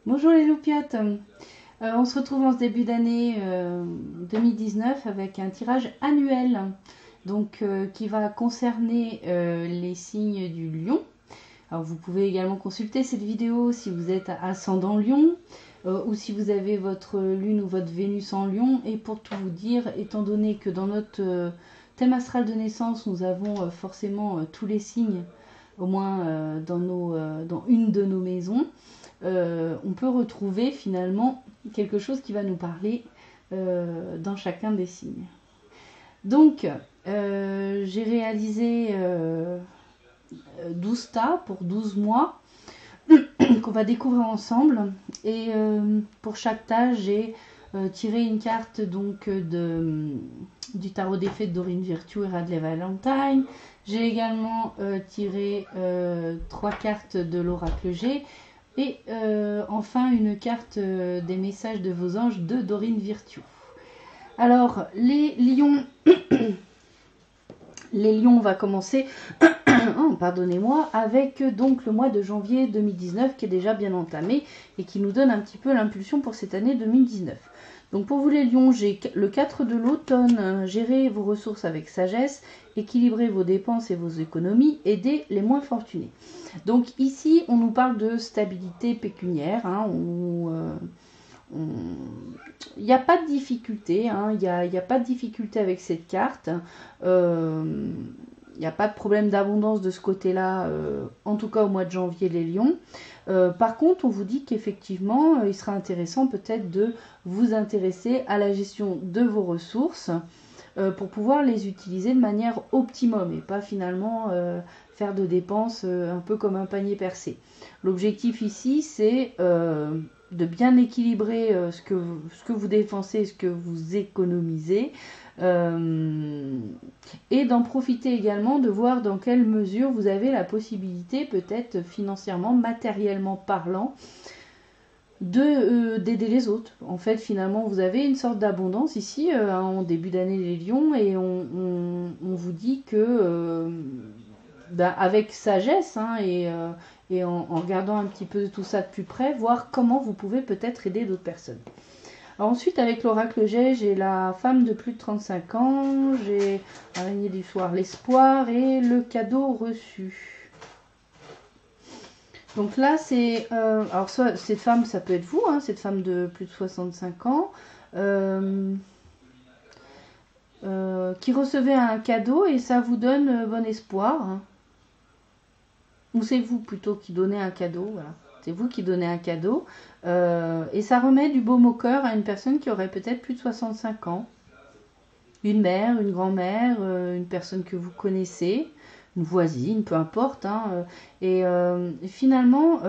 Bonjour les loupiottes. On se retrouve en ce début d'année 2019 avec un tirage annuel qui va concerner les signes du lion. Alors vous pouvez également consulter cette vidéo si vous êtes ascendant lion ou si vous avez votre lune ou votre Vénus en lion. Et pour tout vous dire, étant donné que dans notre thème astral de naissance, nous avons forcément tous les signes, au moins dans une de nos maisons, on peut retrouver finalement quelque chose qui va nous parler dans chacun des signes. Donc, j'ai réalisé 12 tas pour 12 mois qu'on va découvrir ensemble. Et pour chaque tas, j'ai tiré une carte du tarot des fées de Dorine Virtue et Radley Valentine. J'ai également tiré 3 cartes de l'oracle G. Et enfin une carte des messages de vos anges de Dorine Virtue. Alors les lions, on va commencer oh, pardonnez-moi, avec donc le mois de janvier 2019 qui est déjà bien entamé et qui nous donne un petit peu l'impulsion pour cette année 2019. Donc pour vous les lions, j'ai le 4 de l'automne, gérer vos ressources avec sagesse, équilibrer vos dépenses et vos économies, aider les moins fortunés. Donc ici, on nous parle de stabilité pécuniaire, il n'y a pas de difficulté, il n'y a pas de difficulté avec cette carte. Il n'y a pas de problème d'abondance de ce côté-là, en tout cas au mois de janvier les lions. Par contre, on vous dit qu'effectivement, il sera intéressant peut-être de vous intéresser à la gestion de vos ressources pour pouvoir les utiliser de manière optimum et pas finalement faire de dépenses un peu comme un panier percé. L'objectif ici, c'est de bien équilibrer ce que vous dépensez et ce que vous économisez. Et d'en profiter également de voir dans quelle mesure vous avez la possibilité, peut-être financièrement, matériellement parlant, d'aider les autres. En fait, finalement, vous avez une sorte d'abondance ici, en début d'année les lions, et on vous dit que, avec sagesse, et en regardant un petit peu tout ça de plus près, voir comment vous pouvez peut-être aider d'autres personnes. Alors ensuite, avec l'oracle G, j'ai la femme de plus de 35 ans, j'ai l'araignée du soir, l'espoir et le cadeau reçu. Donc là, c'est... alors cette femme, ça peut être vous, cette femme de plus de 65 ans, qui recevait un cadeau et ça vous donne bon espoir. Ou c'est vous plutôt qui donnez un cadeau, voilà. C'est vous qui donnez un cadeau. Et ça remet du baume au cœur à une personne qui aurait peut-être plus de 65 ans. Une mère, une grand-mère, une personne que vous connaissez, une voisine, peu importe. Et finalement,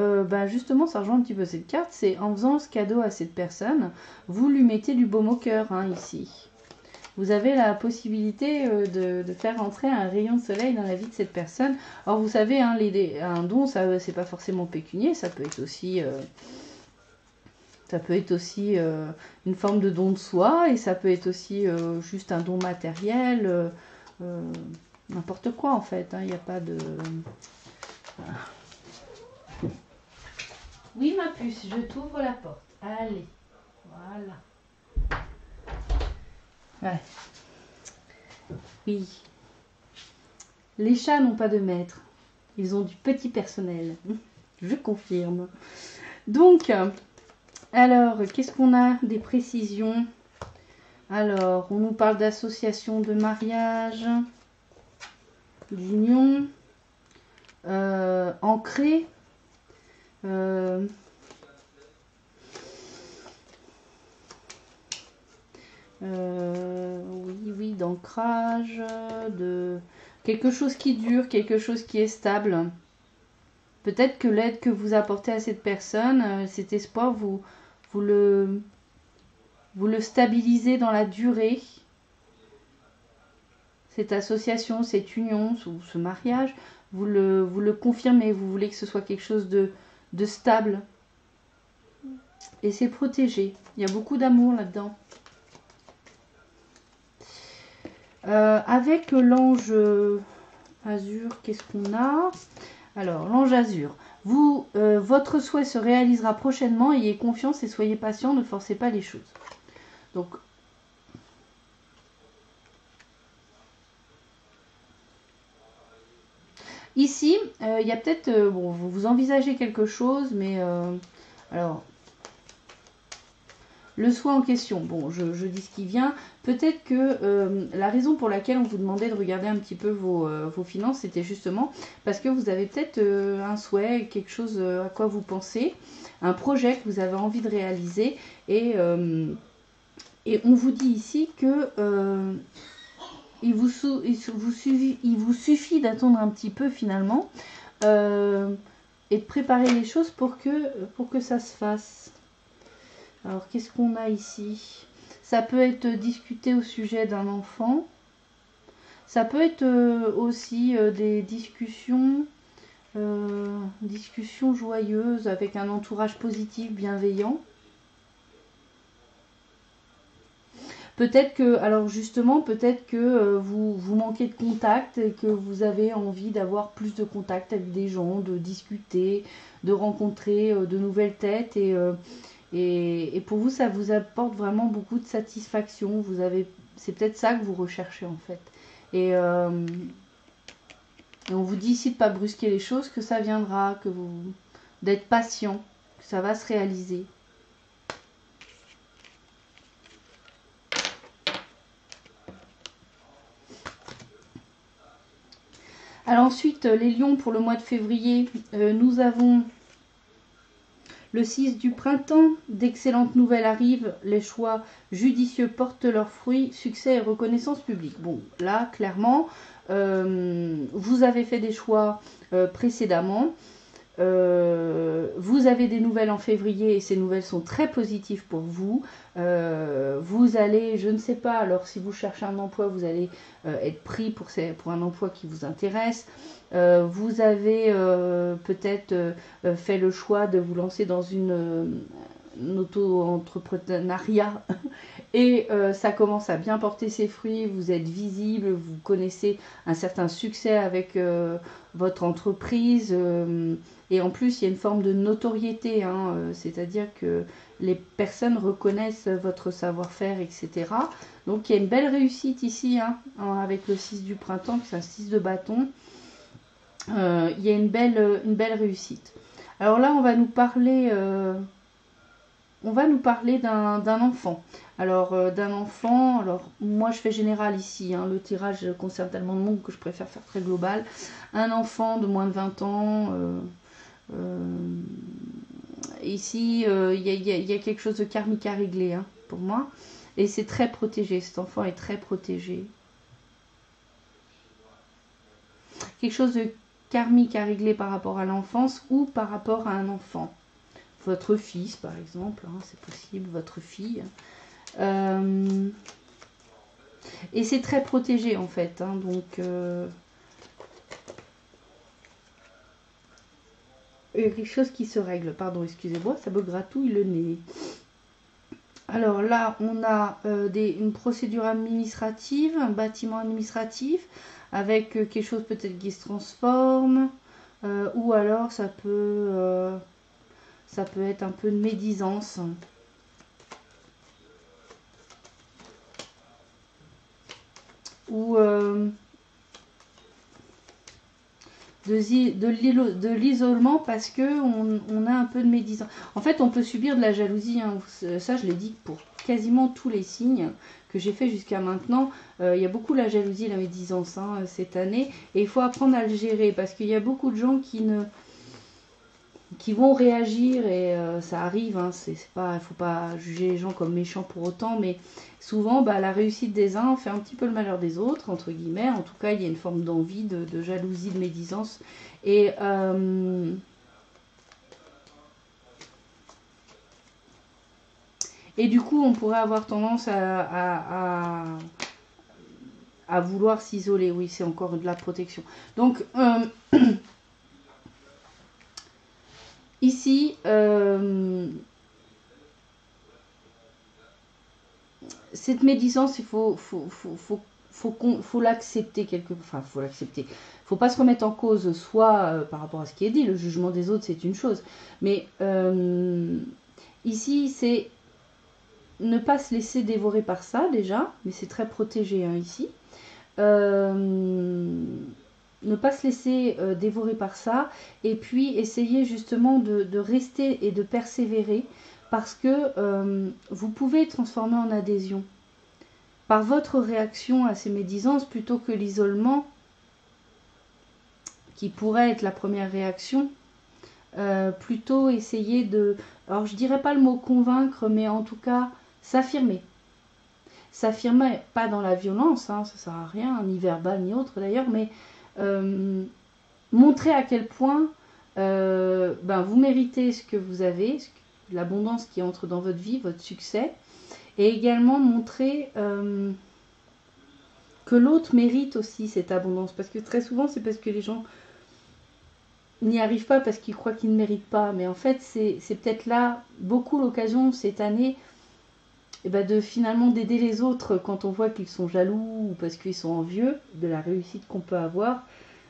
justement, ça rejoint un petit peu cette carte. C'est en faisant ce cadeau à cette personne, vous lui mettez du baume au cœur, ici. Vous avez la possibilité de faire entrer un rayon de soleil dans la vie de cette personne. Alors vous savez, un don, ça c'est pas forcément pécunier, ça peut être aussi une forme de don de soi, et ça peut être aussi juste un don matériel, n'importe quoi en fait. Il n'y a pas de... Oui ma puce, je t'ouvre la porte. Allez, voilà. Ouais. Oui. Les chats n'ont pas de maître. Ils ont du petit personnel. Je confirme. Donc, alors, qu'est-ce qu'on a des précisions? Alors, on nous parle d'association de mariage, d'union, ancrée. Oui, d'ancrage, de quelque chose qui dure, quelque chose qui est stable. Peut-être que l'aide que vous apportez à cette personne, cet espoir, vous le stabilisez dans la durée. Cette association, cette union, ce mariage, vous le confirmez. Vous voulez que ce soit quelque chose de stable. Et c'est protégé. Il y a beaucoup d'amour là-dedans. Avec l'ange azur, qu'est-ce qu'on a? Alors, l'ange azur. Votre souhait se réalisera prochainement, ayez confiance et soyez patient, ne forcez pas les choses. Donc, ici, il y a peut-être, bon, vous envisagez quelque chose, mais alors, le souhait en question, bon, je dis ce qui vient. Peut-être que la raison pour laquelle on vous demandait de regarder un petit peu vos finances, c'était justement parce que vous avez peut-être un souhait, quelque chose à quoi vous pensez, un projet que vous avez envie de réaliser. Et on vous dit ici que il vous suffit d'attendre un petit peu finalement et de préparer les choses pour que ça se fasse. Alors, qu'est-ce qu'on a ici? Ça peut être discuté au sujet d'un enfant. Ça peut être aussi des discussions joyeuses avec un entourage positif, bienveillant. Peut-être que, alors justement, peut-être que vous manquez de contact et que vous avez envie d'avoir plus de contact avec des gens, de discuter, de rencontrer de nouvelles têtes et pour vous, ça vous apporte vraiment beaucoup de satisfaction. C'est peut-être ça que vous recherchez en fait. Et on vous dit ici de ne pas brusquer les choses, que ça viendra, d'être patient, que ça va se réaliser. Alors ensuite, les lions pour le mois de février, nous avons le 6 du printemps, d'excellentes nouvelles arrivent, les choix judicieux portent leurs fruits, succès et reconnaissance publique. Bon, là, clairement, vous avez fait des choix précédemment. Vous avez des nouvelles en février et ces nouvelles sont très positives pour vous. Vous allez, je ne sais pas, alors si vous cherchez un emploi, vous allez être pris pour un emploi qui vous intéresse. Vous avez peut-être fait le choix de vous lancer dans une auto-entrepreneuriat et ça commence à bien porter ses fruits, vous êtes visible, vous connaissez un certain succès avec votre entreprise et en plus il y a une forme de notoriété, hein, c'est-à-dire que les personnes reconnaissent votre savoir-faire, etc. Donc il y a une belle réussite ici, hein, avec le 6 du printemps, c'est un 6 de bâton. Il y a une belle réussite. Alors là, on va nous parler d'un enfant. Alors, d'un enfant, alors moi je fais général ici, hein, le tirage concerne tellement de monde que je préfère faire très global. Un enfant de moins de 20 ans, ici il y a quelque chose de karmique à régler, hein, pour moi. Et c'est très protégé, cet enfant est très protégé. Quelque chose de karmique à régler par rapport à l'enfance ou par rapport à un enfant. Votre fils, par exemple, hein, c'est possible, votre fille. Et c'est très protégé, en fait. Hein, donc, il y a quelque chose qui se règle. Pardon, excusez-moi, ça me gratouille le nez. Alors là, on a une procédure administrative, un bâtiment administratif, avec quelque chose peut-être qui se transforme. Ou alors, ça peut être un peu de médisance. Ou de l'isolement parce que on a un peu de médisance. En fait, on peut subir de la jalousie. Hein. Ça, je l'ai dit pour quasiment tous les signes que j'ai fait jusqu'à maintenant. Il y a beaucoup la jalousie, la médisance, hein, cette année. Et il faut apprendre à le gérer parce qu'il y a beaucoup de gens qui vont réagir et ça arrive, hein, il ne faut pas juger les gens comme méchants pour autant, mais souvent la réussite des uns fait un petit peu le malheur des autres, entre guillemets. En tout cas, il y a une forme d'envie, de jalousie, de médisance. Et du coup, on pourrait avoir tendance à vouloir s'isoler. Oui, c'est encore de la protection. Donc, ici, cette médisance, il faut faut l'accepter enfin, faut l'accepter. Faut pas se remettre en cause, soit par rapport à ce qui est dit, le jugement des autres, c'est une chose. Mais ici, c'est ne pas se laisser dévorer par ça, déjà, mais c'est très protégé, hein, ici. Ne pas se laisser dévorer par ça, et puis essayer justement de rester et de persévérer, parce que vous pouvez transformer en adhésion. Par votre réaction à ces médisances, plutôt que l'isolement, qui pourrait être la première réaction, plutôt essayer de... Alors je dirais pas le mot convaincre, mais en tout cas s'affirmer. S'affirmer, pas dans la violence, hein, ça sert à rien, ni verbal ni autre d'ailleurs, mais montrer à quel point vous méritez ce que vous avez, l'abondance qui entre dans votre vie, votre succès, et également montrer que l'autre mérite aussi cette abondance, parce que très souvent c'est parce que les gens n'y arrivent pas parce qu'ils croient qu'ils ne méritent pas, mais en fait c'est peut-être là beaucoup l'occasion cette année de finalement d'aider les autres quand on voit qu'ils sont jaloux ou parce qu'ils sont envieux de la réussite qu'on peut avoir,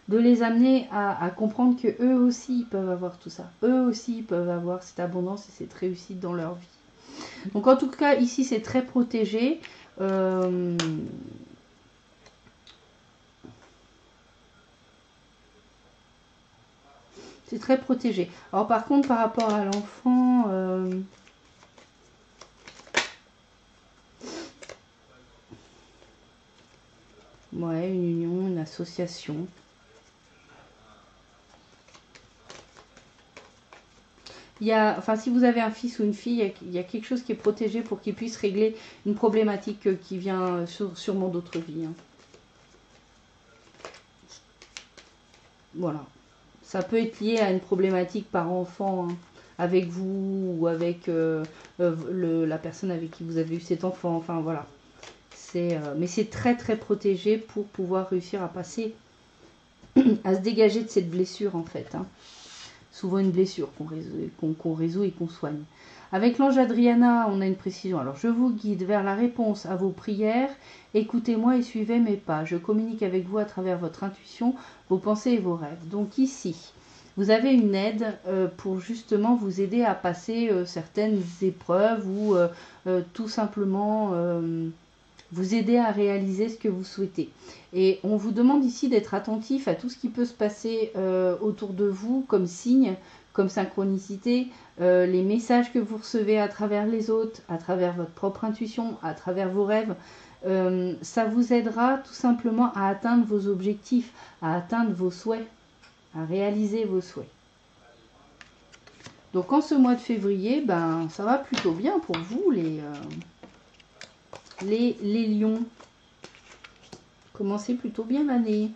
de les amener à comprendre que eux aussi peuvent avoir tout ça, eux aussi peuvent avoir cette abondance et cette réussite dans leur vie. Donc en tout cas ici c'est très protégé. C'est très protégé. Alors par contre par rapport à l'enfant, ouais, une union, une association. Il y a, enfin, si vous avez un fils ou une fille, il y a quelque chose qui est protégé pour qu'il puisse régler une problématique qui vient sûrement d'autres vies. Hein. Voilà. Ça peut être lié à une problématique par enfant, hein, avec vous ou avec la personne avec qui vous avez eu cet enfant. Enfin, voilà. Mais c'est très très protégé pour pouvoir réussir à passer, à se dégager de cette blessure en fait. Hein. Souvent une blessure qu'on résout et qu'on soigne. Avec l'ange Adriana, on a une précision. Alors, je vous guide vers la réponse à vos prières. Écoutez-moi et suivez mes pas. Je communique avec vous à travers votre intuition, vos pensées et vos rêves. Donc ici, vous avez une aide pour justement vous aider à passer certaines épreuves ou tout simplement vous aider à réaliser ce que vous souhaitez. Et on vous demande ici d'être attentif à tout ce qui peut se passer autour de vous comme signe, comme synchronicité, les messages que vous recevez à travers les autres, à travers votre propre intuition, à travers vos rêves. Ça vous aidera tout simplement à atteindre vos objectifs, à atteindre vos souhaits, à réaliser vos souhaits. Donc en ce mois de février, ça va plutôt bien pour vous les lions. Commencez plutôt bien l'année.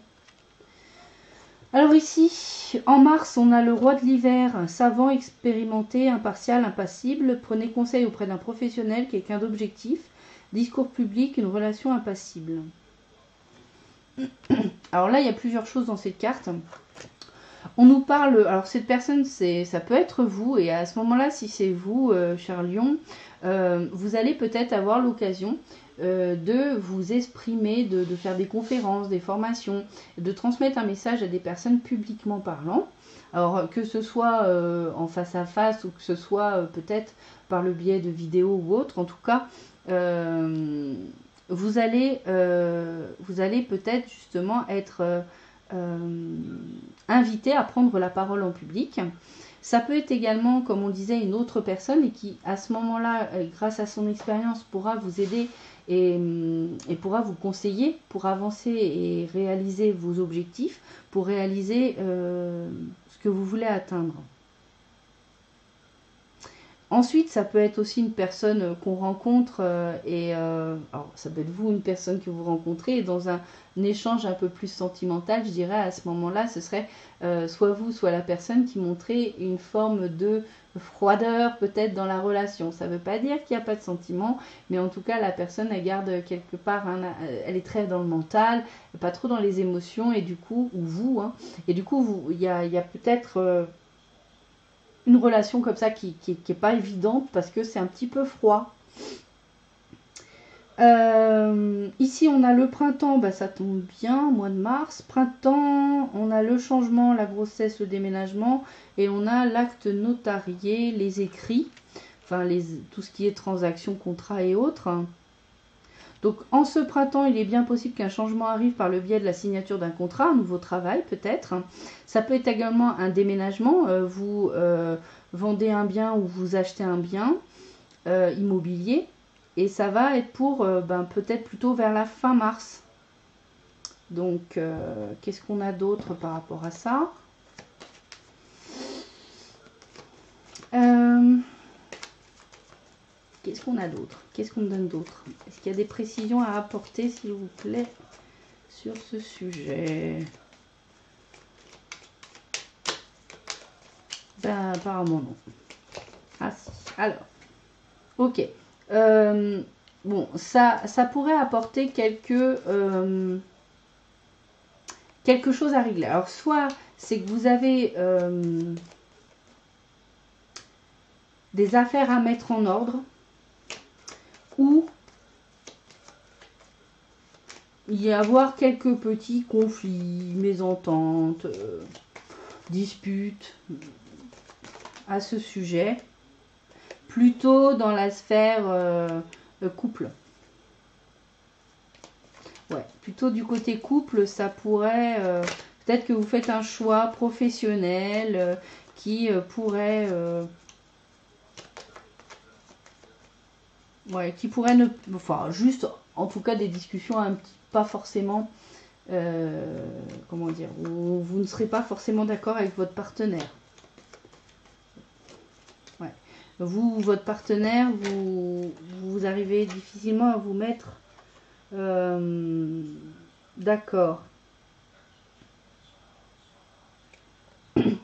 Alors ici, en mars, on a le roi de l'hiver, savant, expérimenté, impartial, impassible. Prenez conseil auprès d'un professionnel, quelqu'un d'objectif. Discours public, une relation impassible. Alors là, il y a plusieurs choses dans cette carte. On nous parle, alors cette personne, ça peut être vous, et à ce moment-là, si c'est vous, cher lion, vous allez peut-être avoir l'occasion de vous exprimer, de faire des conférences, des formations, de transmettre un message à des personnes publiquement parlant. Alors que ce soit en face à face ou que ce soit peut-être par le biais de vidéos ou autre, en tout cas, vous allez peut-être justement être invité à prendre la parole en public. Ça peut être également, comme on disait, une autre personne et qui, à ce moment-là, grâce à son expérience, pourra vous aider et pourra vous conseiller pour avancer et réaliser vos objectifs, pour réaliser ce que vous voulez atteindre. Ensuite, ça peut être aussi une personne qu'on rencontre alors ça peut être vous, une personne que vous rencontrez et dans un échange un peu plus sentimental, je dirais à ce moment-là, ce serait soit vous, soit la personne qui montrait une forme de froideur peut-être dans la relation. Ça ne veut pas dire qu'il n'y a pas de sentiment, mais en tout cas la personne elle garde quelque part, elle est très dans le mental, pas trop dans les émotions et du coup, ou vous, hein, et du coup il y a peut-être une relation comme ça qui est pas évidente parce que c'est un petit peu froid. Ici, on a le printemps, bah, ça tombe bien, mois de mars. Printemps, on a le changement, la grossesse, le déménagement. Et on a l'acte notarié, les écrits. Enfin, tout ce qui est transactions, contrats et autres. Donc, en ce printemps, il est bien possible qu'un changement arrive par le biais de la signature d'un contrat, un nouveau travail peut-être. Ça peut être également un déménagement. Vous vendez un bien ou vous achetez un bien immobilier. Et ça va être pour peut-être plutôt vers la fin mars. Donc, qu'est-ce qu'on a d'autre par rapport à ça? Qu'est-ce qu'on a d'autre? Qu'est-ce qu'on me donne d'autre? Est-ce qu'il y a des précisions à apporter, s'il vous plaît, sur ce sujet? Ben, apparemment non. Ah si. Alors, ok. Bon, ça pourrait apporter quelque chose à régler. Alors, soit c'est que vous avez des affaires à mettre en ordre, ou il y avoir quelques petits conflits, mésententes, disputes à ce sujet, plutôt dans la sphère couple. Ouais, plutôt du côté couple, ça pourrait... peut-être que vous faites un choix professionnel qui pourrait... ouais, qui pourrait ne... Enfin, juste, en tout cas, des discussions pas forcément... comment dire, où vous ne serez pas forcément d'accord avec votre partenaire. Ouais. Vous, votre partenaire, vous arrivez difficilement à vous mettre d'accord. Mais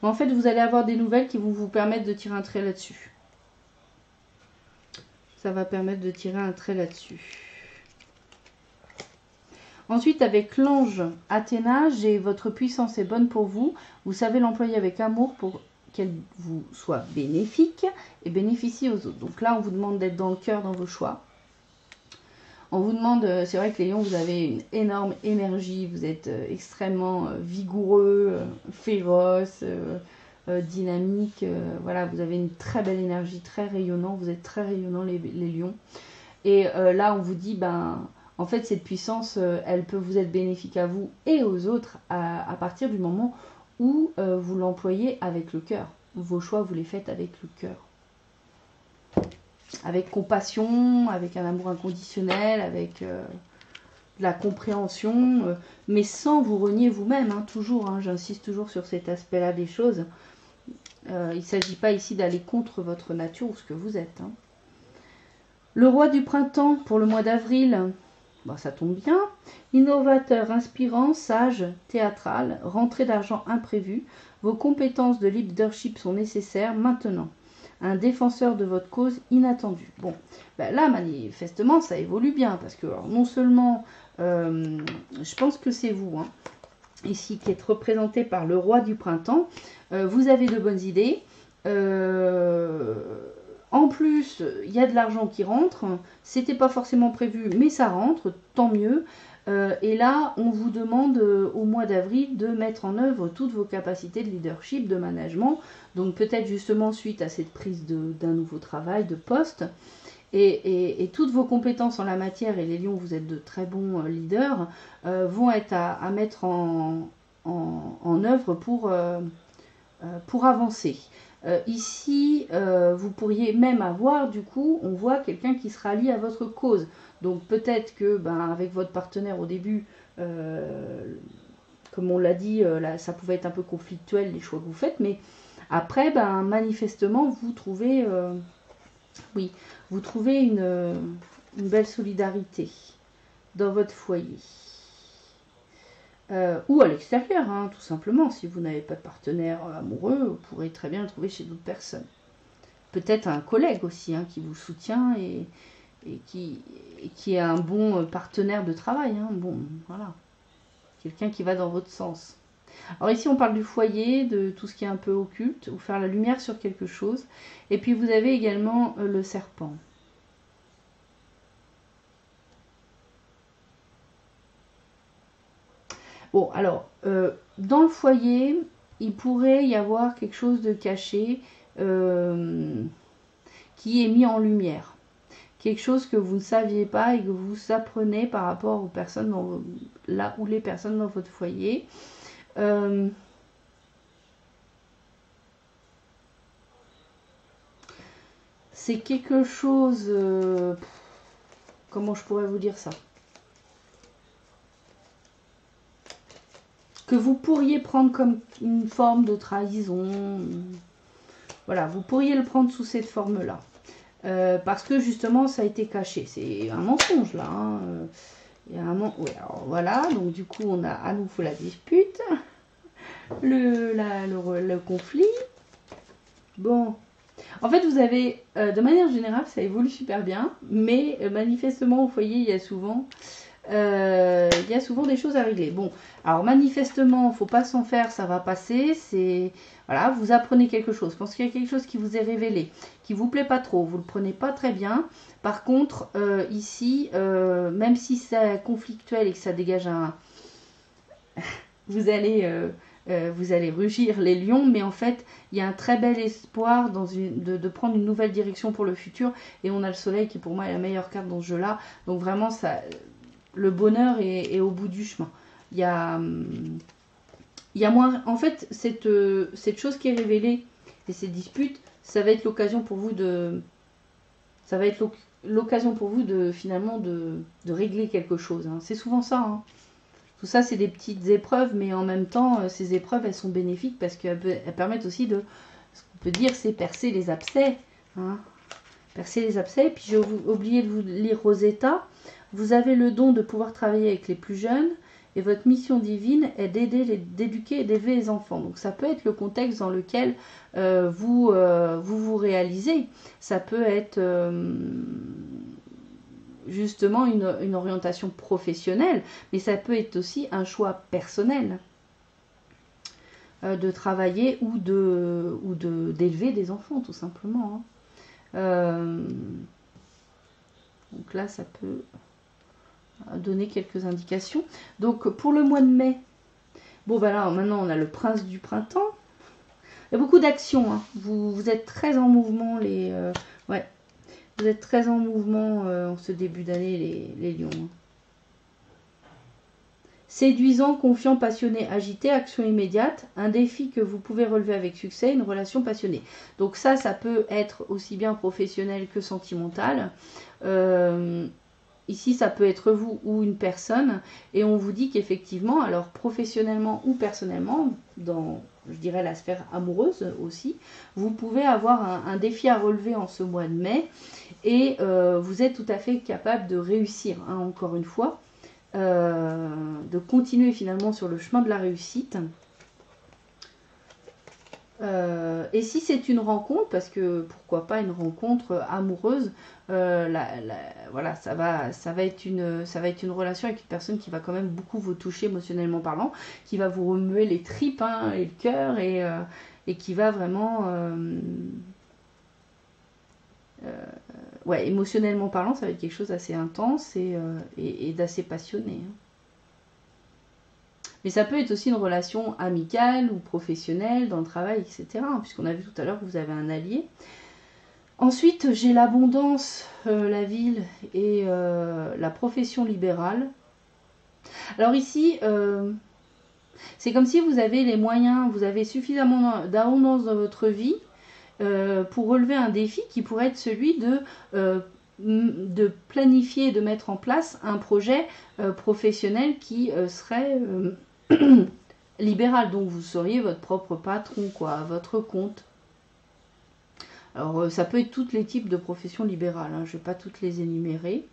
en fait, vous allez avoir des nouvelles qui vont vous permettre de tirer un trait là-dessus. Ça va permettre de tirer un trait là-dessus. Ensuite, avec l'ange Athéna, j'ai votre puissance est bonne pour vous. Vous savez l'employer avec amour pour qu'elle vous soit bénéfique et bénéficie aux autres. Donc là, on vous demande d'être dans le cœur dans vos choix. On vous demande, c'est vrai que les lions, vous avez une énorme énergie, vous êtes extrêmement vigoureux, féroce, dynamique. Voilà, vous avez une très belle énergie, très rayonnant, vous êtes très rayonnant les lions. Et là, on vous dit, en fait, cette puissance, elle peut vous être bénéfique à vous et aux autres à partir du moment où vous l'employez avec le cœur. Vos choix, vous les faites avec le cœur. Avec compassion, avec un amour inconditionnel, avec de la compréhension, mais sans vous renier vous-même, hein, toujours, hein, j'insiste toujours sur cet aspect-là des choses. Il ne s'agit pas ici d'aller contre votre nature ou ce que vous êtes. Hein. Le roi du printemps pour le mois d'avril, ça tombe bien. Innovateur, inspirant, sage, théâtral, rentrée d'argent imprévue. Vos compétences de leadership sont nécessaires maintenant. Un défenseur de votre cause inattendu. Bon, là, manifestement, ça évolue bien, parce que alors, non seulement, je pense que c'est vous, hein, ici, qui êtes représenté par le roi du printemps, vous avez de bonnes idées, en plus, il y a de l'argent qui rentre, c'était pas forcément prévu, mais ça rentre, tant mieux. Et là, on vous demande au mois d'avril de mettre en œuvre toutes vos capacités de leadership, de management. Donc peut-être justement suite à cette prise d'un nouveau travail, de poste. Et toutes vos compétences en la matière, et les lions, vous êtes de très bons leaders, vont être à mettre en œuvre pour avancer. Ici, vous pourriez même avoir, du coup, on voit quelqu'un qui se rallie à votre cause. Donc peut-être que, avec votre partenaire au début, comme on l'a dit, là, ça pouvait être un peu conflictuel les choix que vous faites, mais après, manifestement, vous trouvez, vous trouvez une belle solidarité dans votre foyer. Ou à l'extérieur, hein, tout simplement. Si vous n'avez pas de partenaire amoureux, vous pourrez très bien le trouver chez d'autres personnes. Peut-être un collègue aussi, hein, qui vous soutient et qui est un bon partenaire de travail. Hein, bon, voilà. Quelqu'un qui va dans votre sens. Alors ici, on parle du foyer, de tout ce qui est un peu occulte, ou faire la lumière sur quelque chose. Et puis, vous avez également le serpent. Bon, alors, dans le foyer, il pourrait y avoir quelque chose de caché qui est mis en lumière. Quelque chose que vous ne saviez pas et que vous apprenez par rapport aux personnes là où les personnes dans votre foyer. C'est quelque chose... comment je pourrais vous dire ça? Que vous pourriez prendre comme une forme de trahison. Voilà, vous pourriez le prendre sous cette forme-là. Parce que justement, ça a été caché. C'est un mensonge, là. Hein. Il y a un ouais, alors voilà, donc du coup, on a à nouveau la dispute. Le conflit. Bon. En fait, vous avez, de manière générale, ça évolue super bien. Mais manifestement, au foyer, il y a souvent des choses à régler. Bon, alors manifestement, faut pas s'en faire, ça va passer. C'est voilà, vous apprenez quelque chose. Parce qu'il y a quelque chose qui vous est révélé, qui vous plaît pas trop, vous le prenez pas très bien. Par contre, ici, même si c'est conflictuel et que ça dégage un, vous allez rugir les lions, mais en fait, il y a un très bel espoir de prendre une nouvelle direction pour le futur. Et on a le soleil qui, pour moi, est la meilleure carte dans ce jeu-là. Donc vraiment, ça, le bonheur est au bout du chemin. Il y a moins... En fait, cette chose qui est révélée et ces disputes, ça va être l'occasion pour vous de... Ça va être l'occasion pour vous de, finalement, de régler quelque chose. Hein. C'est souvent ça, hein. Tout ça, c'est des petites épreuves, mais en même temps, ces épreuves, elles sont bénéfiques parce qu'elles permettent aussi de, ce qu'on peut dire, c'est percer les abcès. Hein. Percer les abcès. Puis j'ai oublié de vous lire Rosetta. Vous avez le don de pouvoir travailler avec les plus jeunes et votre mission divine est d'éduquer et d'élever les enfants. Donc ça peut être le contexte dans lequel vous réalisez. Ça peut être... justement une orientation professionnelle, mais ça peut être aussi un choix personnel de travailler ou d'élever des enfants, tout simplement. Hein. Donc là, ça peut donner quelques indications. Donc pour le mois de mai, bon ben là, maintenant on a le prince du printemps. Il y a beaucoup d'actions. Hein. Vous êtes très en mouvement, ouais. Vous êtes très en mouvement en ce début d'année, les lions. Séduisant, confiant, passionné, agité, action immédiate, un défi que vous pouvez relever avec succès, une relation passionnée. Donc ça peut être aussi bien professionnel que sentimental. Ici, ça peut être vous ou une personne. Et on vous dit qu'effectivement, alors professionnellement ou personnellement, dans, je dirais, la sphère amoureuse aussi, vous pouvez avoir un défi à relever en ce mois de mai. Et vous êtes tout à fait capable de réussir, hein, encore une fois, de continuer finalement sur le chemin de la réussite. Et si c'est une rencontre, parce que pourquoi pas une rencontre amoureuse, voilà, ça va être une relation avec une personne qui va quand même beaucoup vous toucher émotionnellement parlant, qui va vous remuer les tripes, hein, et le cœur, et qui va vraiment... ouais, émotionnellement parlant, ça va être quelque chose d'assez intense et d'assez passionné. Hein. Mais ça peut être aussi une relation amicale ou professionnelle, dans le travail, etc. Puisqu'on a vu tout à l'heure que vous avez un allié. Ensuite, j'ai l'abondance, la ville et la profession libérale. Alors ici, c'est comme si vous avez les moyens, vous avez suffisamment d'abondance dans votre vie pour relever un défi qui pourrait être celui de planifier et de mettre en place un projet professionnel qui serait libéral. Donc vous seriez votre propre patron, quoi, à votre compte. Alors ça peut être tous les types de professions libérales, hein, je ne vais pas toutes les énumérer.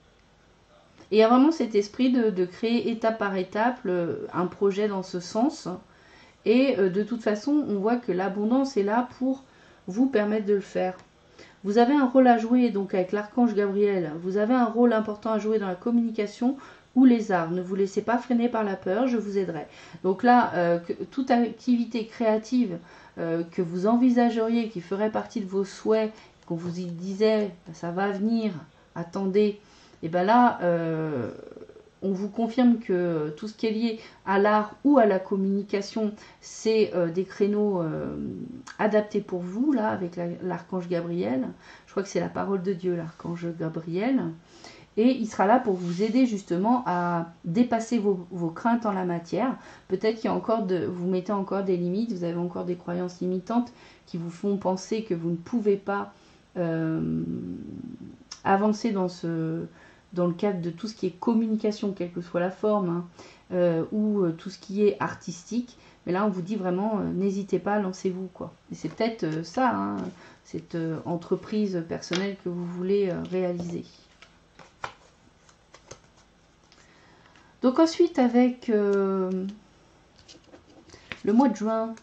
Et il y a vraiment cet esprit de créer étape par étape un projet dans ce sens. Et de toute façon, on voit que l'abondance est là pour vous permettre de le faire. Vous avez un rôle à jouer donc avec l'archange Gabriel. Vous avez un rôle important à jouer dans la communication ou les arts. Ne vous laissez pas freiner par la peur, je vous aiderai. Donc là, toute activité créative que vous envisageriez, qui ferait partie de vos souhaits, qu'on vous y disait, ça va venir, attendez, et bien là, on vous confirme que tout ce qui est lié à l'art ou à la communication, c'est des créneaux adaptés pour vous, là, avec l'archange Gabriel. Je crois que c'est la parole de Dieu, l'archange Gabriel. Et il sera là pour vous aider justement à dépasser vos craintes en la matière. Peut-être qu'il y a encore vous mettez encore des limites, vous avez encore des croyances limitantes qui vous font penser que vous ne pouvez pas avancer dans le cadre de tout ce qui est communication, quelle que soit la forme, hein, ou tout ce qui est artistique. Mais là, on vous dit vraiment, n'hésitez pas, lancez-vous, quoi. Et c'est peut-être ça, hein, cette entreprise personnelle que vous voulez réaliser. Donc ensuite, avec le mois de juin,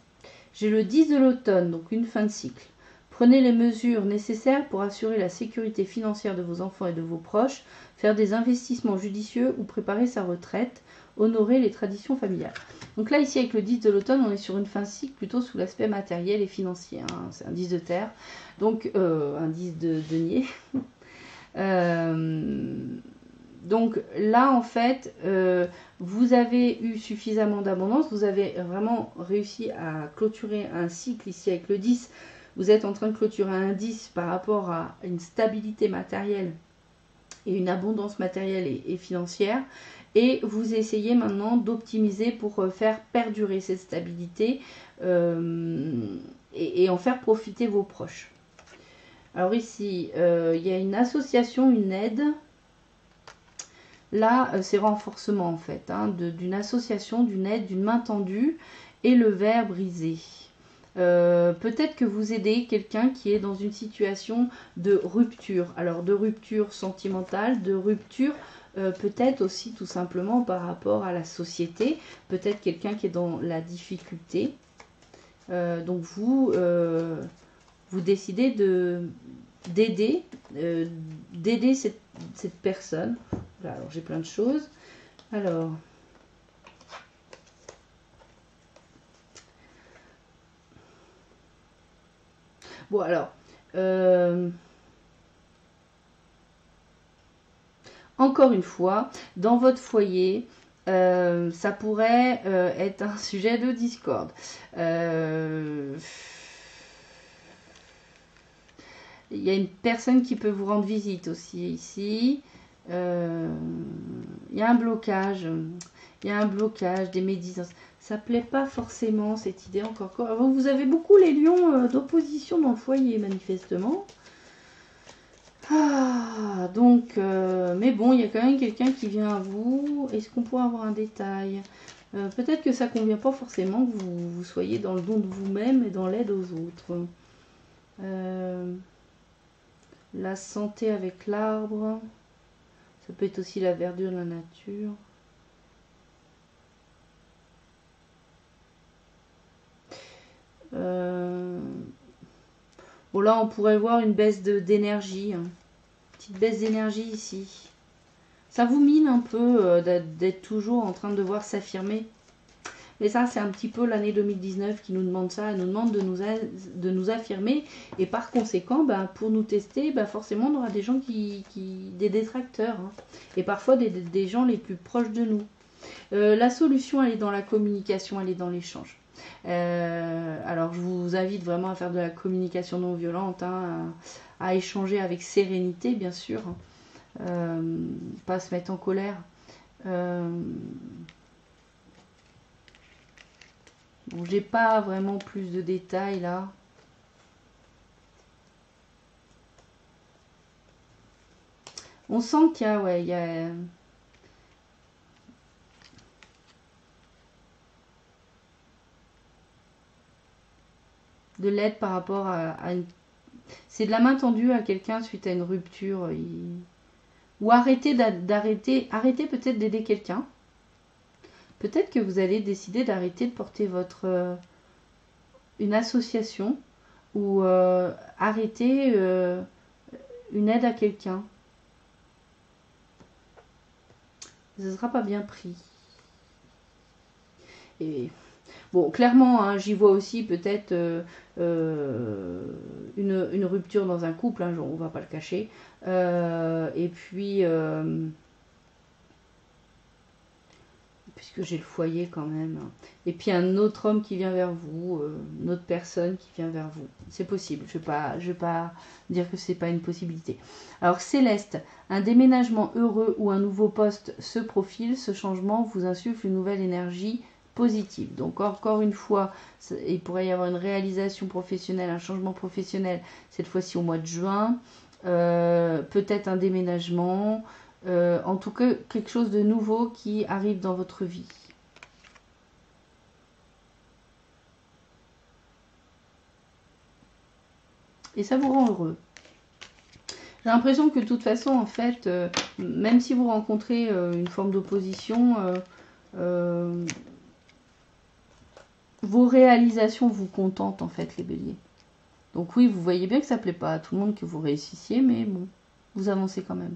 j'ai le 10 de l'automne, donc une fin de cycle. Prenez les mesures nécessaires pour assurer la sécurité financière de vos enfants et de vos proches, faire des investissements judicieux ou préparer sa retraite, honorer les traditions familiales. Donc là, ici, avec le 10 de l'automne, on est sur une fin de cycle plutôt sous l'aspect matériel et financier. Hein. C'est un 10 de terre, donc un 10 de denier. Donc là, en fait, vous avez eu suffisamment d'abondance, vous avez vraiment réussi à clôturer un cycle ici avec le 10. Vous êtes en train de clôturer un 10 par rapport à une stabilité matérielle et une abondance matérielle et financière. Et vous essayez maintenant d'optimiser pour faire perdurer cette stabilité et en faire profiter vos proches. Alors ici, il y a une association, une aide. Là, c'est renforcement en fait, hein, d'une association, d'une aide, d'une main tendue et le verre brisé. Peut-être que vous aidez quelqu'un qui est dans une situation de rupture. Alors de rupture sentimentale, de rupture peut-être aussi tout simplement par rapport à la société. Peut-être quelqu'un qui est dans la difficulté. Donc vous décidez d'aider cette personne. Là, alors j'ai plein de choses. Alors, bon alors, encore une fois, dans votre foyer, ça pourrait être un sujet de discorde. Il y a une personne qui peut vous rendre visite aussi ici. Il y a un blocage. Il y a un blocage, des médisances. Ça ne plaît pas forcément cette idée encore. Vous avez beaucoup les lions d'opposition dans le foyer manifestement. Ah, donc, mais bon, il y a quand même quelqu'un qui vient à vous. Est-ce qu'on pourrait avoir un détail? Peut-être que ça ne convient pas forcément que vous soyez dans le don de vous-même et dans l'aide aux autres. La santé avec l'arbre. Ça peut être aussi la verdure de la nature. Bon, là, on pourrait voir une baisse d'énergie. Hein. Petite baisse d'énergie ici. Ça vous mine un peu d'être toujours en train de devoir s'affirmer. Mais ça, c'est un petit peu l'année 2019 qui nous demande ça. Elle nous demande de nous affirmer. Et par conséquent, ben, pour nous tester, ben, forcément, on aura des gens des détracteurs. Hein. Et parfois, des gens les plus proches de nous. La solution, elle est dans la communication, elle est dans l'échange. Alors, je vous invite vraiment à faire de la communication non violente, hein, à échanger avec sérénité, bien sûr. Hein. Pas se mettre en colère. Bon, j'ai pas vraiment plus de détails là. On sent qu'il y a, ouais, il y a de l'aide par rapport à une... C'est de la main tendue à quelqu'un suite à une rupture. Ou arrêtez peut-être d'aider quelqu'un. Peut-être que vous allez décider d'arrêter de porter une association ou arrêter une aide à quelqu'un. Ce ne sera pas bien pris. Et bon, clairement, hein, j'y vois aussi peut-être une rupture dans un couple, hein, on va pas le cacher. Et puis, puisque j'ai le foyer quand même. Et puis un autre homme qui vient vers vous, une autre personne qui vient vers vous. C'est possible, je vais pas dire que c'est pas une possibilité. Alors Céleste, un déménagement heureux ou un nouveau poste se profile. Ce changement vous insuffle une nouvelle énergie positive. Donc encore une fois, il pourrait y avoir une réalisation professionnelle, un changement professionnel, cette fois-ci au mois de juin. Peut-être un déménagement. En tout cas, quelque chose de nouveau qui arrive dans votre vie. Et ça vous rend heureux. J'ai l'impression que de toute façon, en fait, même si vous rencontrez une forme d'opposition, vos réalisations vous contentent, en fait, les béliers. Donc oui, vous voyez bien que ça ne plaît pas à tout le monde que vous réussissiez, mais bon, vous avancez quand même.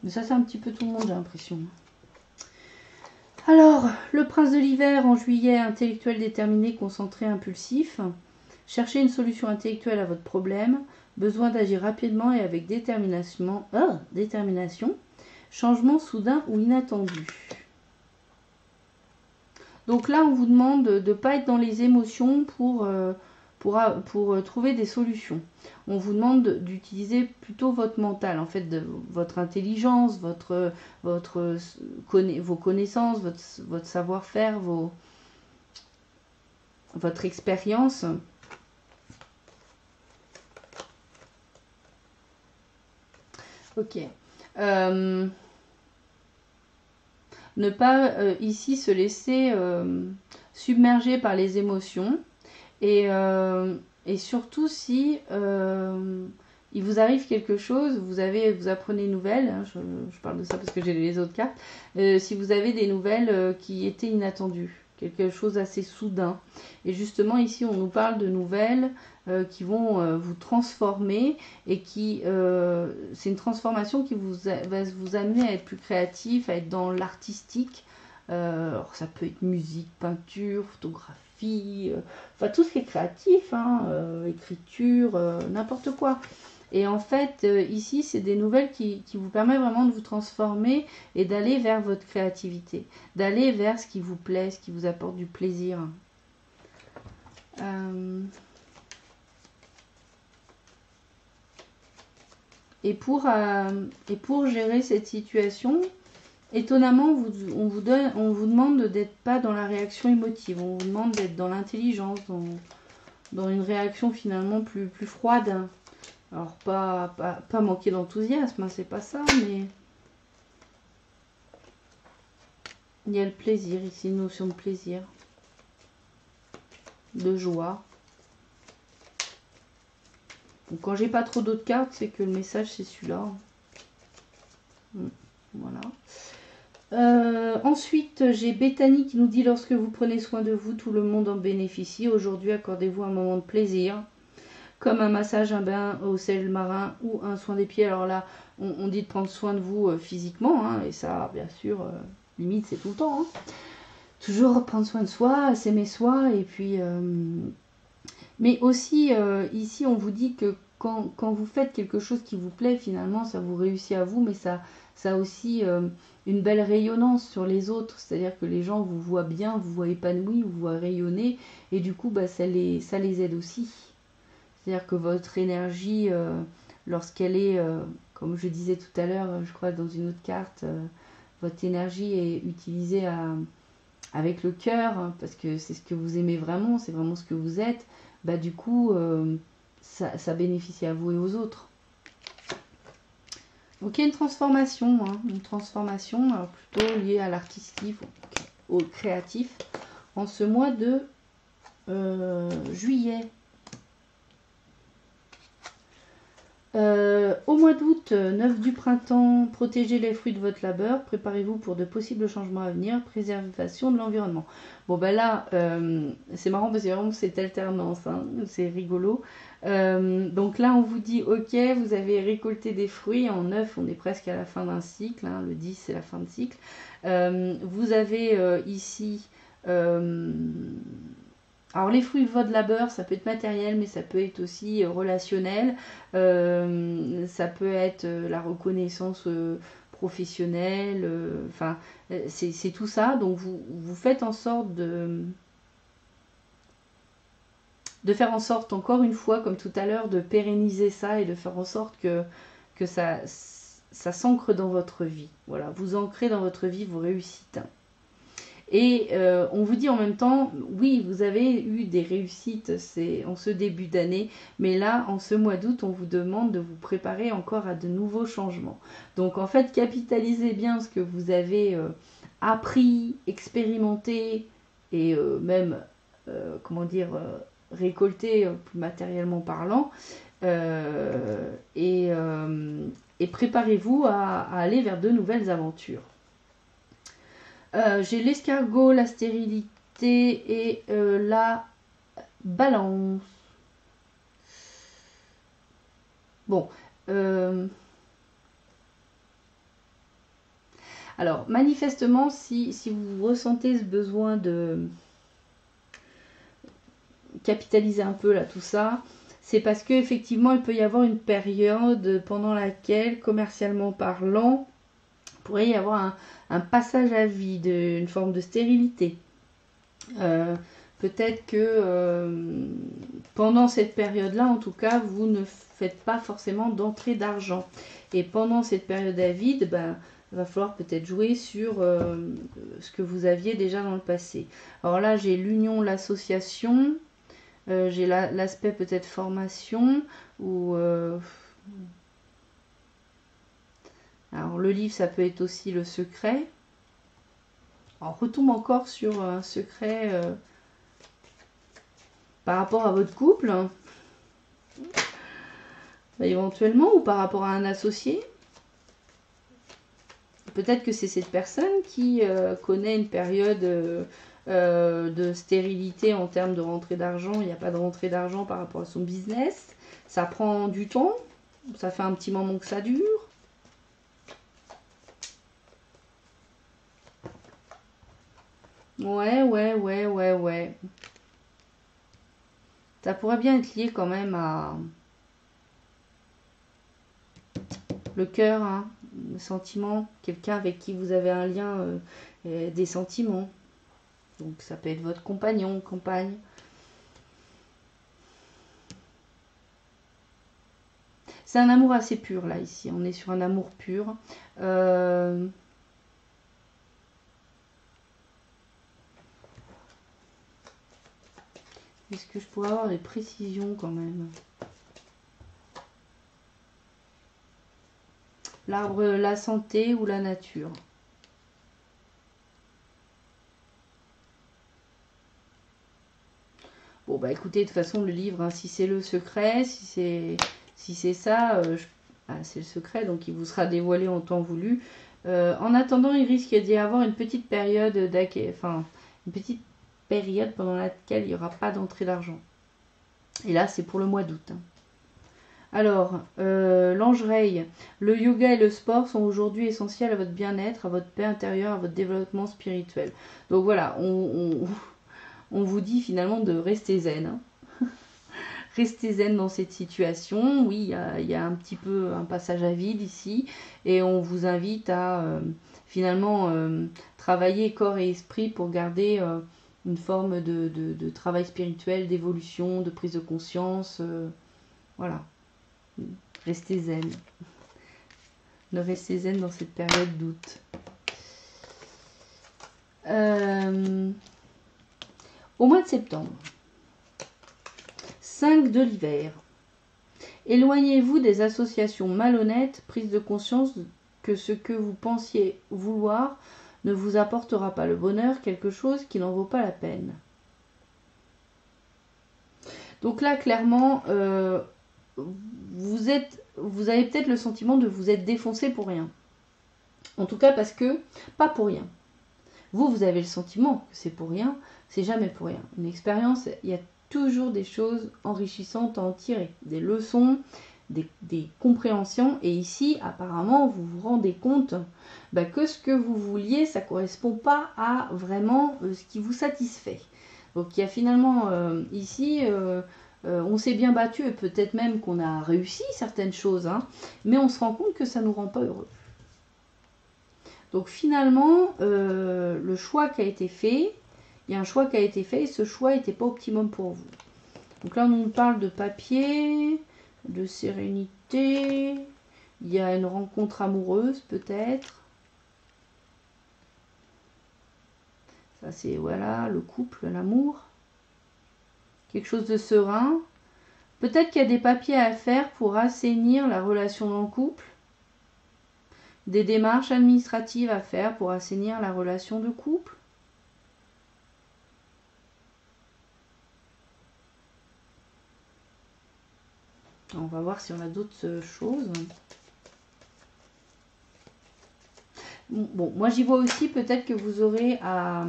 Mais ça, c'est un petit peu tout le monde, j'ai l'impression. Alors, le prince de l'hiver en juillet, intellectuel déterminé, concentré, impulsif. Cherchez une solution intellectuelle à votre problème. Besoin d'agir rapidement et avec détermination. Changement soudain ou inattendu. Donc là, on vous demande de ne pas être dans les émotions pour trouver des solutions. On vous demande d'utiliser plutôt votre mental, en fait, votre intelligence, vos connaissances, votre savoir-faire, votre expérience. Ok. Ne pas ici se laisser submerger par les émotions. Et surtout si il vous arrive quelque chose, vous apprenez une nouvelle, hein, je parle de ça parce que j'ai les autres cartes, si vous avez des nouvelles qui étaient inattendues, quelque chose assez soudain. Et justement ici on nous parle de nouvelles qui vont vous transformer et c'est une transformation qui va vous amener à être plus créatif, à être dans l'artistique. Alors ça peut être musique, peinture, photographie, enfin tout ce qui est créatif, hein, écriture, n'importe quoi. Et en fait, ici, c'est des nouvelles qui vous permettent vraiment de vous transformer et d'aller vers votre créativité, d'aller vers ce qui vous plaît, ce qui vous apporte du plaisir. Et pour gérer cette situation, étonnamment, on vous demande d'être pas dans la réaction émotive, on vous demande d'être dans l'intelligence, dans une réaction finalement plus froide. Alors pas manquer d'enthousiasme, hein, c'est pas ça, mais il y a le plaisir ici, une notion de plaisir, de joie. Donc quand j'ai pas trop d'autres cartes, c'est que le message c'est celui-là. Voilà. Ensuite, j'ai Bethany qui nous dit: lorsque vous prenez soin de vous, tout le monde en bénéficie. Aujourd'hui, accordez-vous un moment de plaisir, comme un massage, un bain au sel marin ou un soin des pieds. Alors là, on dit de prendre soin de vous physiquement, hein, et ça, bien sûr, limite, c'est tout le temps. Hein. Toujours prendre soin de soi, s'aimer soi, et puis... Mais aussi, ici, on vous dit que quand vous faites quelque chose qui vous plaît, finalement, ça vous réussit à vous, mais ça a aussi une belle rayonnance sur les autres. C'est-à-dire que les gens vous voient bien, vous voient épanoui, vous voient rayonner, et du coup, bah, ça les aide aussi. C'est-à-dire que votre énergie, lorsqu'elle est, comme je disais tout à l'heure, je crois dans une autre carte, votre énergie est utilisée avec le cœur, hein, parce que c'est ce que vous aimez vraiment, c'est vraiment ce que vous êtes. Bah, du coup, ça bénéficie à vous et aux autres. Donc il y a une transformation, alors plutôt liée à l'artistique, au créatif, en ce mois de juillet. Au mois d'août, 9 du printemps, protégez les fruits de votre labeur, préparez-vous pour de possibles changements à venir, préservation de l'environnement. Bon ben là, c'est marrant parce que vraiment c'est alternance, hein, c'est rigolo. Donc là on vous dit ok, vous avez récolté des fruits, en 9 on est presque à la fin d'un cycle, hein, le 10 c'est la fin de cycle. Vous avez ici... alors les fruits de votre labeur, ça peut être matériel, mais ça peut être aussi relationnel. Ça peut être la reconnaissance professionnel, enfin, c'est tout ça. Donc vous faites en sorte de faire en sorte, encore une fois, comme tout à l'heure, de pérenniser ça et de faire en sorte que ça s'ancre dans votre vie. Voilà, vous ancrez dans votre vie vos réussites. Et on vous dit en même temps, oui, vous avez eu des réussites en ce début d'année, mais là, en ce mois d'août, on vous demande de vous préparer encore à de nouveaux changements. Donc en fait, capitalisez bien ce que vous avez appris, expérimenté et même, comment dire, récolté plus matériellement parlant. Et préparez-vous à aller vers de nouvelles aventures. J'ai l'escargot, la stérilité et la balance. Bon. Alors, manifestement, si vous ressentez ce besoin de capitaliser un peu là tout ça, c'est parce qu'effectivement, il peut y avoir une période pendant laquelle, commercialement parlant, il pourrait y avoir un passage à vide, une forme de stérilité. Peut-être que pendant cette période-là, en tout cas, vous ne faites pas forcément d'entrée d'argent. Et pendant cette période à vide, ben, il va falloir peut-être jouer sur ce que vous aviez déjà dans le passé. Alors là, j'ai l'union, l'association, j'ai l'aspect peut-être formation, ou... alors le livre, ça peut être aussi le secret. On retombe encore sur un secret par rapport à votre couple, éventuellement, ou par rapport à un associé. Peut-être que c'est cette personne qui connaît une période de stérilité en termes de rentrée d'argent. Il n'y a pas de rentrée d'argent par rapport à son business. Ça prend du temps. Ça fait un petit moment que ça dure. Ouais. Ça pourrait bien être lié quand même à le cœur, hein, le sentiment, quelqu'un avec qui vous avez un lien, des sentiments. Donc ça peut être votre compagnon, compagne. C'est un amour assez pur là ici, on est sur un amour pur. Est-ce que je pourrais avoir des précisions quand même? L'arbre, la santé ou la nature? Bon bah écoutez, de toute façon le livre, hein, si c'est le secret, si c'est ça, c'est le secret, donc il vous sera dévoilé en temps voulu. En attendant, il risque d'y avoir une petite période une petite période pendant laquelle il n'y aura pas d'entrée d'argent. Et là, c'est pour le mois d'août. Hein. Alors, l'ange-reille, le yoga et le sport sont aujourd'hui essentiels à votre bien-être, à votre paix intérieure, à votre développement spirituel. Donc voilà, on vous dit finalement de rester zen. Hein. Restez zen dans cette situation. Oui, il y a un petit peu un passage à vide ici. Et on vous invite à finalement travailler corps et esprit pour garder une forme de travail spirituel, d'évolution, de prise de conscience. Voilà. Restez zen. Ne restez zen dans cette période d'août. Au mois de septembre. 5 de l'hiver. Éloignez-vous des associations malhonnêtes, prise de conscience que ce que vous pensiez vouloir ne vous apportera pas le bonheur, quelque chose qui n'en vaut pas la peine. Donc là, clairement, vous avez peut-être le sentiment de vous être défoncé pour rien. En tout cas, parce que, pas pour rien. Vous avez le sentiment que c'est pour rien, c'est jamais pour rien. Une expérience, il y a toujours des choses enrichissantes à en tirer, des leçons, des compréhensions. Et ici, apparemment, vous vous rendez compte que ce que vous vouliez, ça ne correspond pas à vraiment ce qui vous satisfait. Donc il y a finalement ici, on s'est bien battu et peut-être même qu'on a réussi certaines choses, hein, mais on se rend compte que ça ne nous rend pas heureux. Donc finalement, le choix qui a été fait, il y a un choix qui a été fait et ce choix n'était pas optimum pour vous. Donc là, on nous parle de papier, de sérénité, il y a une rencontre amoureuse peut-être. Ça c'est, voilà, le couple, l'amour. Quelque chose de serein. Peut-être qu'il y a des papiers à faire pour assainir la relation dans le couple. Des démarches administratives à faire pour assainir la relation de couple. On va voir si on a d'autres choses. Bon, moi j'y vois aussi peut-être que vous aurez à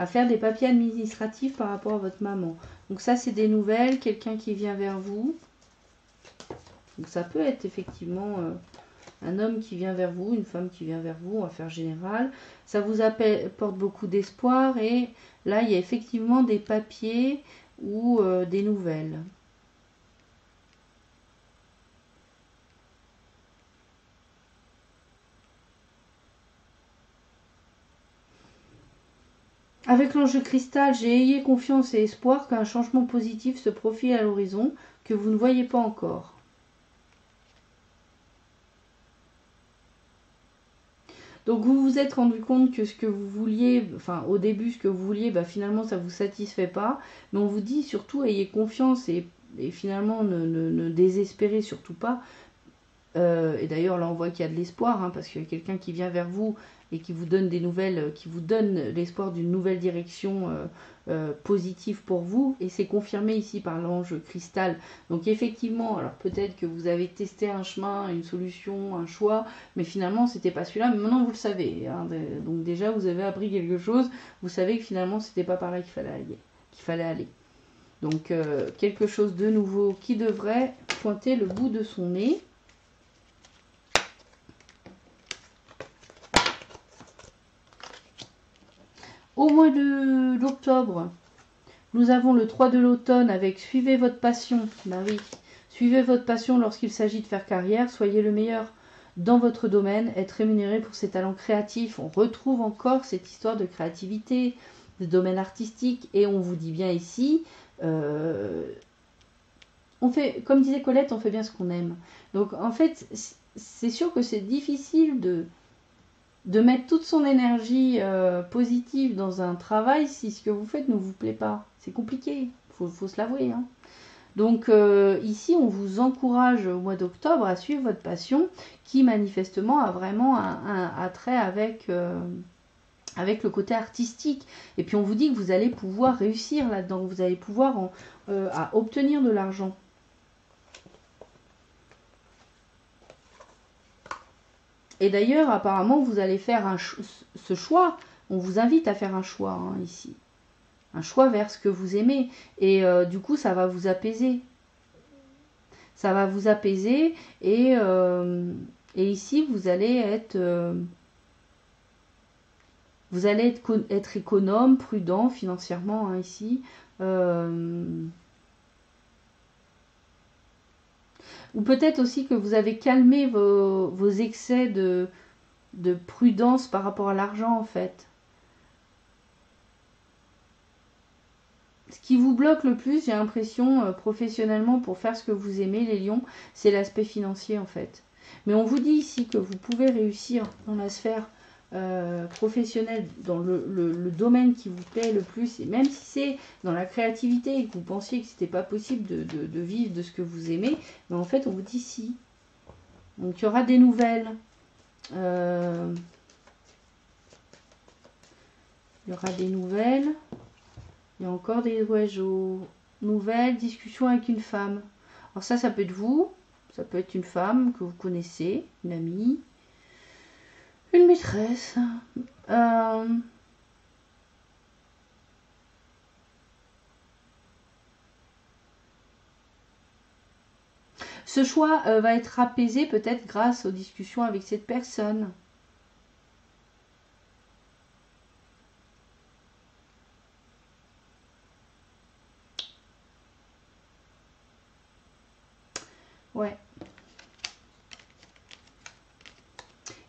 faire des papiers administratifs par rapport à votre maman. Donc ça c'est des nouvelles, quelqu'un qui vient vers vous. Donc ça peut être effectivement un homme qui vient vers vous, une femme qui vient vers vous, en affaire générale. Ça vous apporte beaucoup d'espoir et là il y a effectivement des papiers ou des nouvelles. Avec l'enjeu cristal, j'ai ayé confiance et espoir qu'un changement positif se profile à l'horizon que vous ne voyez pas encore. Donc vous vous êtes rendu compte que ce que vous vouliez, enfin au début ce que vous vouliez, bah, finalement ça ne vous satisfait pas. Mais on vous dit surtout ayez confiance et finalement ne désespérez surtout pas. Et d'ailleurs là on voit qu'il y a de l'espoir, hein, parce qu'il y a quelqu'un qui vient vers vous et qui vous donne des nouvelles, qui vous donne l'espoir d'une nouvelle direction positive pour vous. Et c'est confirmé ici par l'ange cristal. Donc effectivement, alors peut-être que vous avez testé un chemin, une solution, un choix, mais finalement c'était pas celui-là. Mais maintenant vous le savez, hein, donc déjà vous avez appris quelque chose. Vous savez que finalement c'était pas par là qu'il fallait aller. Donc quelque chose de nouveau qui devrait pointer le bout de son nez. Au mois d'octobre, nous avons le 3 de l'automne avec suivez votre passion. Bah oui, suivez votre passion lorsqu'il s'agit de faire carrière. Soyez le meilleur dans votre domaine. Être rémunéré pour ses talents créatifs. On retrouve encore cette histoire de créativité, de domaine artistique. Et on vous dit bien ici, on fait, comme disait Colette, on fait bien ce qu'on aime. Donc en fait, c'est sûr que c'est difficile de mettre toute son énergie positive dans un travail si ce que vous faites ne vous plaît pas. C'est compliqué, faut se l'avouer. Hein. Donc ici, on vous encourage au mois d'octobre à suivre votre passion qui manifestement a vraiment un attrait avec le côté artistique. Et puis on vous dit que vous allez pouvoir réussir là-dedans, vous allez pouvoir à obtenir de l'argent. Et d'ailleurs, apparemment, vous allez faire ce choix. On vous invite à faire un choix hein, ici. Un choix vers ce que vous aimez. Et du coup, ça va vous apaiser. Ça va vous apaiser. Et ici, vous allez être économe, prudent financièrement hein, ici. Ou peut-être aussi que vous avez calmé vos excès de prudence par rapport à l'argent en fait. Ce qui vous bloque le plus, j'ai l'impression, professionnellement pour faire ce que vous aimez, les lions, c'est l'aspect financier en fait. Mais on vous dit ici que vous pouvez réussir dans la sphère professionnelle, dans le domaine qui vous plaît le plus, et même si c'est dans la créativité et que vous pensiez que c'était pas possible de vivre de ce que vous aimez, mais en fait on vous dit si. Donc il y aura des nouvelles. Il y aura des nouvelles. Il y a encore des nouvelles discussions avec une femme. Alors ça peut être vous, ça peut être une femme que vous connaissez, une amie, une maîtresse. Ce choix va être apaisé peut-être grâce aux discussions avec cette personne. Ouais.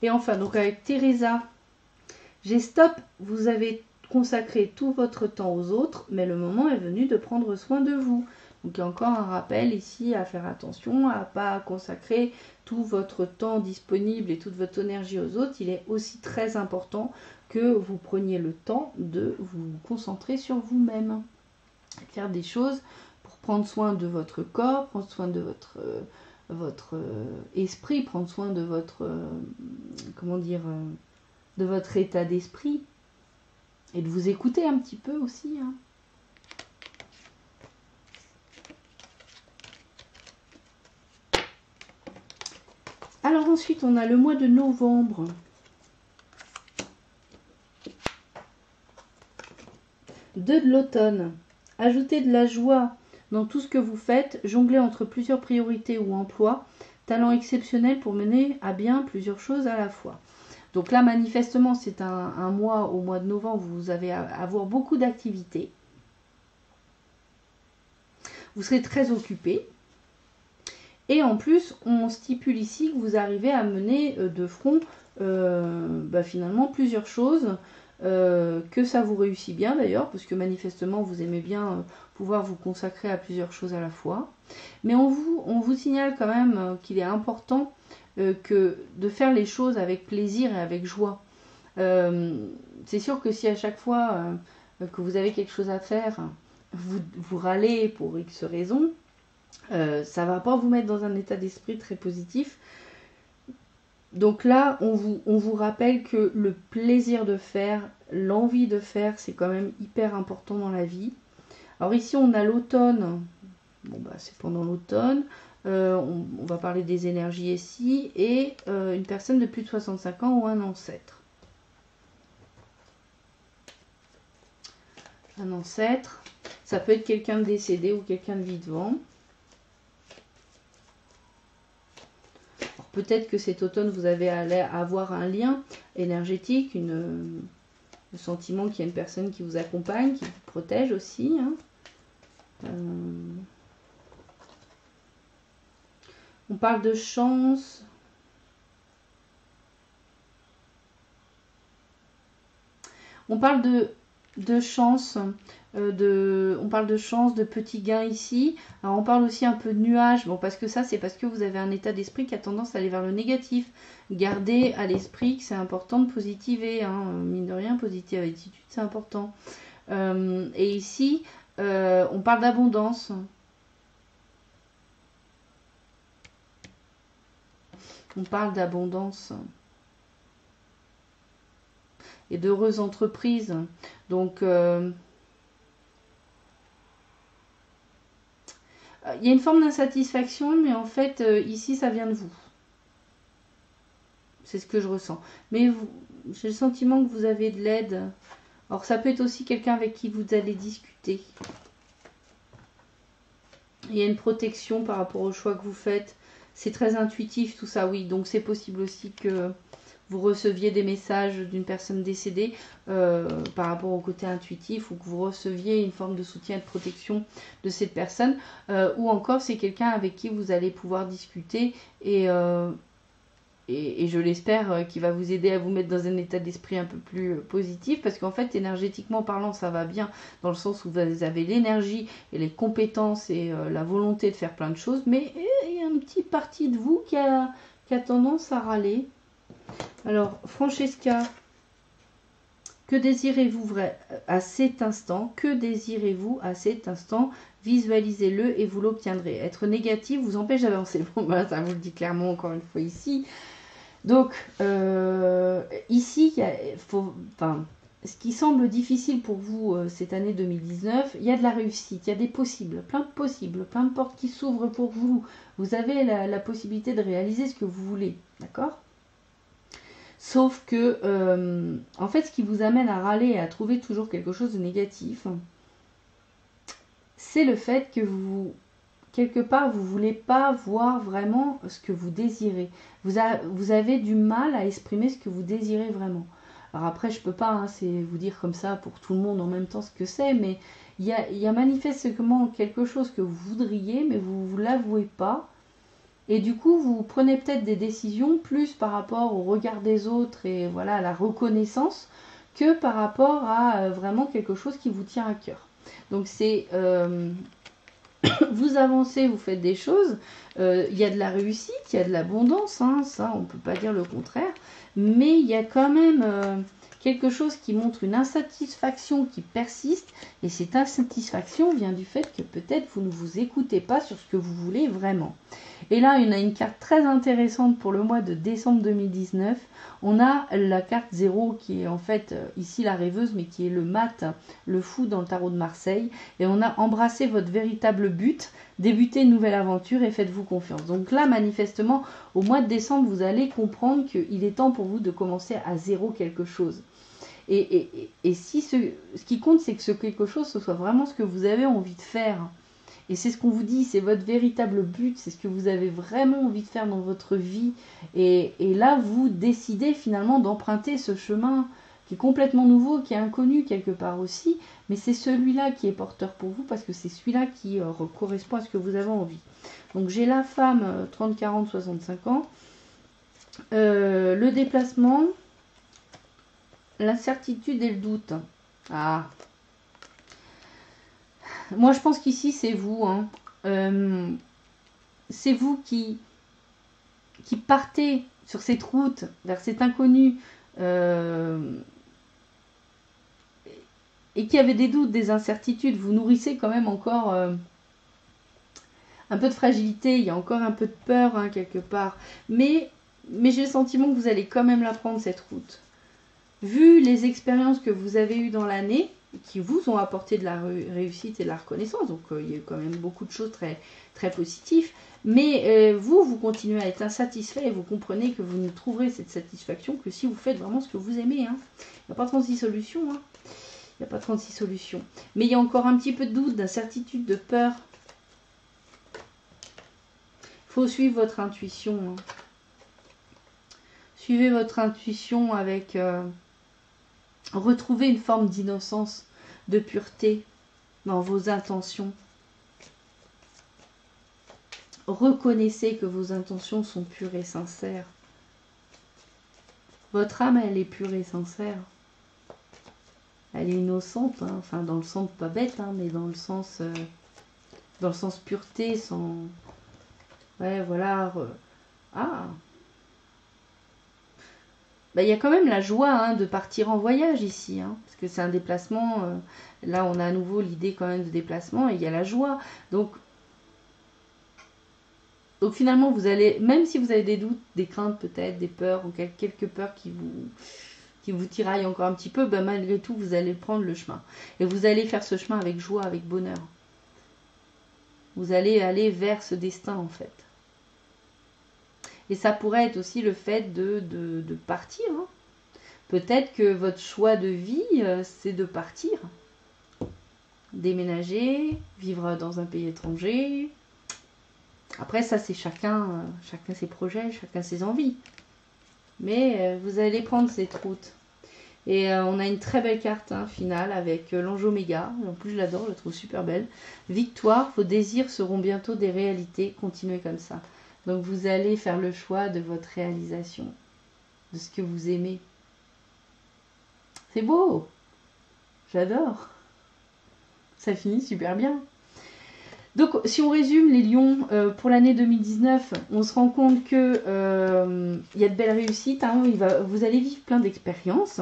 Et enfin, donc avec Teresa, J'ai stop, vous avez consacré tout votre temps aux autres, mais le moment est venu de prendre soin de vous. Donc il y a encore un rappel ici à faire attention, à ne pas consacrer tout votre temps disponible et toute votre énergie aux autres. Il est aussi très important que vous preniez le temps de vous concentrer sur vous-même. Faire des choses pour prendre soin de votre corps, prendre soin de votre esprit, prendre soin de votre, comment dire, de votre état d'esprit. Et de vous écouter un petit peu aussi, hein. Alors ensuite, on a le mois de novembre. De l'automne. Ajoutez de la joie dans tout ce que vous faites. Jonglez entre plusieurs priorités ou emplois. Talent exceptionnel pour mener à bien plusieurs choses à la fois. Donc là, manifestement, c'est un mois, au mois de novembre, vous allez avoir beaucoup d'activités. Vous serez très occupé. Et en plus, on stipule ici que vous arrivez à mener de front finalement plusieurs choses, que ça vous réussit bien d'ailleurs, parce que manifestement vous aimez bien pouvoir vous consacrer à plusieurs choses à la fois. Mais on vous signale quand même qu'il est important que de faire les choses avec plaisir et avec joie. C'est sûr que si à chaque fois que vous avez quelque chose à faire, vous râlez pour X raisons, ça va pas vous mettre dans un état d'esprit très positif. Donc là, on vous rappelle que le plaisir de faire, l'envie de faire, c'est quand même hyper important dans la vie. Alors ici, on a l'automne. Bon, bah, c'est pendant l'automne. On va parler des énergies ici. Et une personne de plus de 65 ans ou un ancêtre. Un ancêtre. Ça peut être quelqu'un de décédé ou quelqu'un de vivant. Peut-être que cet automne, vous avez à avoir un lien énergétique, le sentiment qu'il y a une personne qui vous accompagne, qui vous protège aussi. Hein. On parle de chance. On parle de chance. On parle de chance, de petits gains ici. Alors on parle aussi un peu de nuages. Bon, parce que ça, c'est parce que vous avez un état d'esprit qui a tendance à aller vers le négatif. Gardez à l'esprit que c'est important de positiver. Hein. Mine de rien, positive attitude, c'est important. Et ici, on parle d'abondance. On parle d'abondance. Et d'heureuses entreprises. Donc... il y a une forme d'insatisfaction, mais en fait, ici, ça vient de vous. C'est ce que je ressens. Mais j'ai le sentiment que vous avez de l'aide. Alors, ça peut être aussi quelqu'un avec qui vous allez discuter. Il y a une protection par rapport au choix que vous faites. C'est très intuitif, tout ça, oui. Donc, c'est possible aussi que vous receviez des messages d'une personne décédée par rapport au côté intuitif, ou que vous receviez une forme de soutien et de protection de cette personne, ou encore c'est quelqu'un avec qui vous allez pouvoir discuter et je l'espère qui va vous aider à vous mettre dans un état d'esprit un peu plus positif, parce qu'en fait énergétiquement parlant ça va bien, dans le sens où vous avez l'énergie et les compétences et la volonté de faire plein de choses, mais il y a une petite partie de vous qui a tendance à râler. Alors, Francesca, que désirez-vous à cet instant? Que désirez-vous à cet instant? Visualisez-le et vous l'obtiendrez. Être négatif vous empêche d'avancer. Bon, ben, ça vous le dit clairement encore une fois ici. Donc, ici, ce qui semble difficile pour vous cette année 2019, il y a de la réussite, il y a des possibles, plein de portes qui s'ouvrent pour vous. Vous avez la possibilité de réaliser ce que vous voulez, d'accord ? Sauf que, en fait, ce qui vous amène à râler et à trouver toujours quelque chose de négatif, c'est le fait que quelque part, vous ne voulez pas voir vraiment ce que vous désirez. Vous avez du mal à exprimer ce que vous désirez vraiment. Alors après, je ne peux pas vous dire comme ça pour tout le monde en même temps ce que c'est, mais il y a manifestement quelque chose que vous voudriez, mais vous ne vous l'avouez pas. Et du coup, vous prenez peut-être des décisions plus par rapport au regard des autres et voilà, à la reconnaissance, que par rapport à vraiment quelque chose qui vous tient à cœur. Donc c'est vous avancez, vous faites des choses, il y a de la réussite, il y a de l'abondance, hein, ça on ne peut pas dire le contraire, mais il y a quand même quelque chose qui montre une insatisfaction qui persiste, et cette insatisfaction vient du fait que peut-être vous ne vous écoutez pas sur ce que vous voulez vraiment. Et là, on a une carte très intéressante pour le mois de décembre 2019. On a la carte 0 qui est en fait ici la rêveuse, mais qui est le mat, le fou dans le tarot de Marseille. Et on a embrassé votre véritable but, débutez une nouvelle aventure et faites-vous confiance. Donc là, manifestement, au mois de décembre, vous allez comprendre qu'il est temps pour vous de commencer à zéro quelque chose. Et si ce qui compte, c'est que ce quelque chose, ce soit vraiment ce que vous avez envie de faire. Et c'est ce qu'on vous dit, c'est votre véritable but, c'est ce que vous avez vraiment envie de faire dans votre vie. Et là, vous décidez finalement d'emprunter ce chemin qui est complètement nouveau, qui est inconnu quelque part aussi. Mais c'est celui-là qui est porteur pour vous parce que c'est celui-là qui correspond à ce que vous avez envie. Donc j'ai la femme 30, 40, 65 ans. Le déplacement, l'incertitude et le doute. Ah. Moi, je pense qu'ici, c'est vous. Hein. C'est vous qui partez sur cette route vers cet inconnu et qui avez des doutes, des incertitudes. Vous nourrissez quand même encore un peu de fragilité. Il y a encore un peu de peur hein, quelque part. Mais j'ai le sentiment que vous allez quand même la prendre, cette route. Vu les expériences que vous avez eues dans l'année, qui vous ont apporté de la réussite et de la reconnaissance, donc il y a eu quand même beaucoup de choses très, très positives, mais vous continuez à être insatisfait et vous comprenez que vous ne trouverez cette satisfaction que si vous faites vraiment ce que vous aimez. Hein. Il n'y a pas 36 solutions, hein. Il n'y a pas 36 solutions. Mais il y a encore un petit peu de doute, d'incertitude, de peur. Il faut suivre votre intuition. Hein. Suivez votre intuition avec... retrouvez une forme d'innocence, de pureté dans vos intentions. Reconnaissez que vos intentions sont pures et sincères. Votre âme, elle est pure et sincère. Elle est innocente, hein, enfin dans le sens pas bête, hein, mais dans le sens pureté, sans... Ouais, voilà. Ah. Bah, y a quand même la joie hein, de partir en voyage ici, hein, parce que c'est un déplacement. Là, on a à nouveau l'idée quand même de déplacement et il y a la joie. Donc finalement, vous allez, même si vous avez des doutes, des craintes peut-être, des peurs ou quelques peurs qui vous tiraillent encore un petit peu, bah, malgré tout, vous allez prendre le chemin. Et vous allez faire ce chemin avec joie, avec bonheur. Vous allez aller vers ce destin en fait. Et ça pourrait être aussi le fait de partir. Hein. Peut-être que votre choix de vie, c'est de partir. Déménager, vivre dans un pays étranger. Après, ça, c'est chacun ses projets, chacun ses envies. Mais vous allez prendre cette route. Et on a une très belle carte hein, finale avec l'ange Oméga. En plus, je l'adore, je la trouve super belle. Victoire, vos désirs seront bientôt des réalités. Continuez comme ça. Donc vous allez faire le choix de votre réalisation, de ce que vous aimez. C'est beau, j'adore. Ça finit super bien. Donc si on résume les lions pour l'année 2019, on se rend compte que y a de belles réussites. Hein, vous allez vivre plein d'expériences.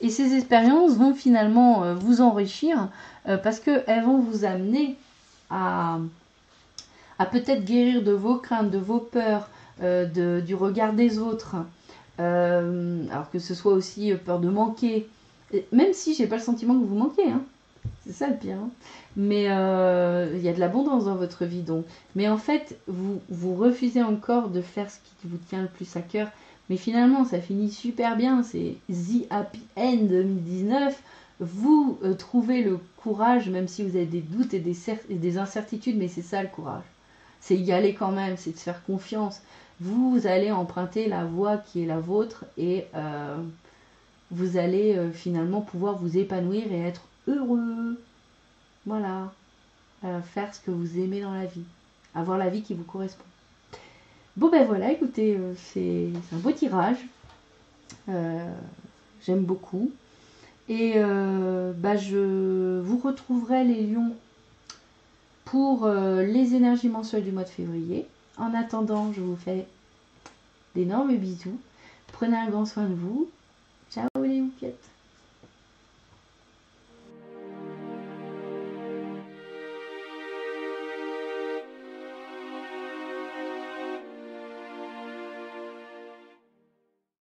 Et ces expériences vont finalement vous enrichir parce qu'elles vont vous amener à peut-être guérir de vos craintes, de vos peurs, du regard des autres. Alors que ce soit aussi peur de manquer. Et même si j'ai pas le sentiment que vous manquez. Hein. C'est ça le pire. Hein. Mais il y a de l'abondance dans votre vie. Donc. Mais en fait, vous refusez encore de faire ce qui vous tient le plus à cœur. Mais finalement, ça finit super bien. C'est The Happy End 2019. Vous trouvez le courage, même si vous avez des doutes et des incertitudes. Mais c'est ça le courage. C'est y aller quand même, c'est de faire confiance. Vous allez emprunter la voie qui est la vôtre et vous allez finalement pouvoir vous épanouir et être heureux. Voilà. Faire ce que vous aimez dans la vie. Avoir la vie qui vous correspond. Bon ben voilà, écoutez, c'est un beau tirage. J'aime beaucoup. Et je vous retrouverai les lions pour les énergies mensuelles du mois de février. En attendant, je vous fais d'énormes bisous. Prenez un grand soin de vous. Ciao les bouquettes.